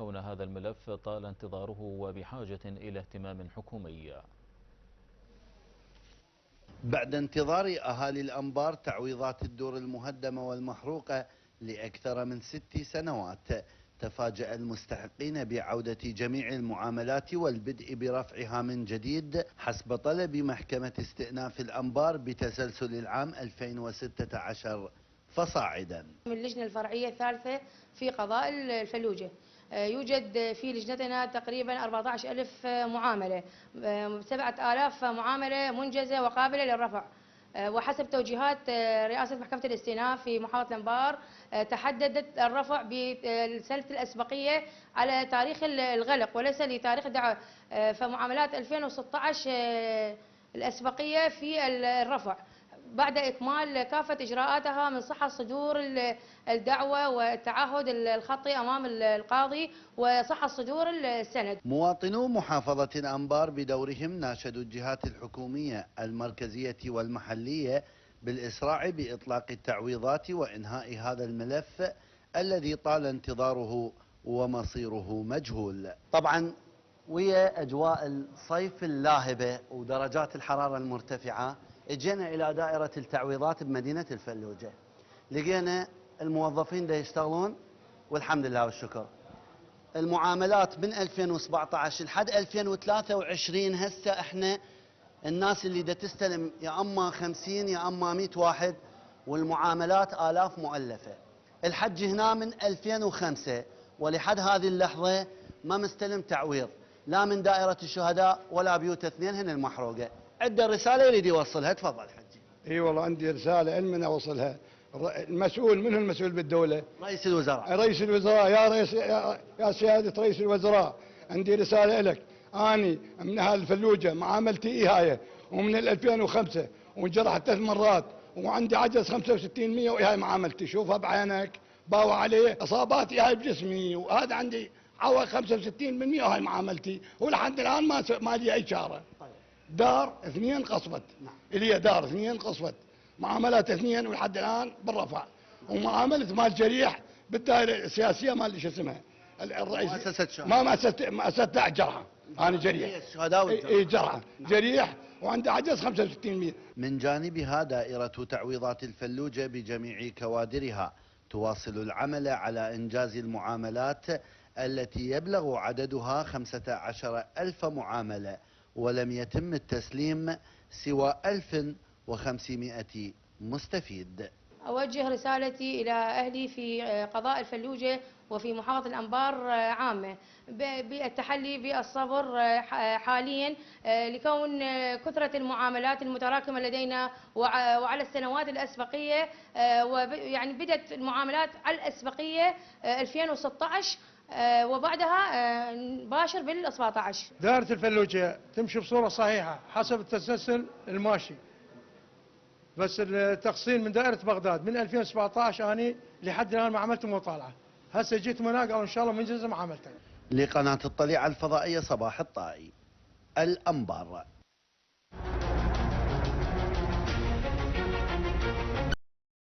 كون هذا الملف طال انتظاره وبحاجة إلى اهتمام حكومي. بعد انتظار أهالي الأنبار تعويضات الدور المهدمة والمحروقة لأكثر من 6 سنوات، تفاجأ المستحقين بعودة جميع المعاملات والبدء برفعها من جديد حسب طلب محكمة استئناف الأنبار بتسلسل العام 2016 فصاعدا. من اللجنة الفرعية الثالثة في قضاء الفلوجة يوجد في لجنتنا تقريبا 14,000 معاملة، 7,000 معاملة منجزة وقابلة للرفع، وحسب توجيهات رئاسة محكمة الاستئناف في محافظة الأنبار تحددت الرفع بسلة الأسبقية على تاريخ الغلق وليس لتاريخ الدعوة، فمعاملات 2016 الأسبقية في الرفع بعد إكمال كافة إجراءاتها من صحة صدور الدعوة والتعهد الخطي أمام القاضي وصحة صدور السند. مواطنو محافظة الأنبار بدورهم ناشدوا الجهات الحكومية المركزية والمحلية بالإسراع بإطلاق التعويضات وإنهاء هذا الملف الذي طال انتظاره ومصيره مجهول. طبعا ويا أجواء الصيف اللاهبة ودرجات الحرارة المرتفعة اجينا الى دائرة التعويضات بمدينة الفلوجة، لقينا الموظفين دا يشتغلون والحمد لله والشكر. المعاملات من 2017 لحد 2023 هسه احنا الناس اللي دا تستلم يا اما 50 يا اما 100 واحد، والمعاملات آلاف مؤلفة. الحج هنا من 2005 ولحد هذه اللحظة ما مستلم تعويض لا من دائرة الشهداء ولا بيوت اثنين هن المحروقة. عنده رسالة يريد يوصلها، تفضل حجي. اي والله عندي رسالة علمنا اوصلها. المسؤول، من هو المسؤول بالدولة؟ رئيس الوزراء. رئيس الوزراء، يا رئيس يا سيادة رئيس الوزراء، عندي رسالة لك. اني من اهل الفلوجة معاملتي إيهاية ومن 2005 وانجرحت 3 مرات وعندي عجز 65% وإيهاي معاملتي، شوفها بعينك، باوع عليه اصابات إيهاي بجسمي وهذا عندي عوض 65% وهاي معاملتي ولحد الان ما لي اي شاره. دار 2 قصبت، اللي دار 2 قصبت، معاملات 2 ولحد الان بالرفع، ومعامله مال جريح بالدائره السياسيه مال شو اسمها الرئيس مؤسسه شهداء، ما مؤسسه جرحى، انا جريح الشهداء اي جرحى جريح وعنده عجز 65%. من جانبها دائره تعويضات الفلوجه بجميع كوادرها تواصل العمل على انجاز المعاملات التي يبلغ عددها 15,000 معامله، ولم يتم التسليم سوى 1500 مستفيد. أوجه رسالتي إلى أهلي في قضاء الفلوجة وفي محافظة الأنبار عامة بالتحلي بالصبر حاليا لكون كثرة المعاملات المتراكمة لدينا وعلى السنوات الأسبقية، ويعني بدأت المعاملات على الأسبقية 2016 وبعدها نباشر بال 17. دائرة الفلوجة تمشي بصورة صحيحة حسب التسلسل الماشي، بس التقسيم من دائرة بغداد من 2017 اني لحد الان ما عملت مطالعة، هسه جيت مناقة وان شاء الله منجز معاملتك. لقناة الطليعة الفضائية صباح الطائي، الأنبار.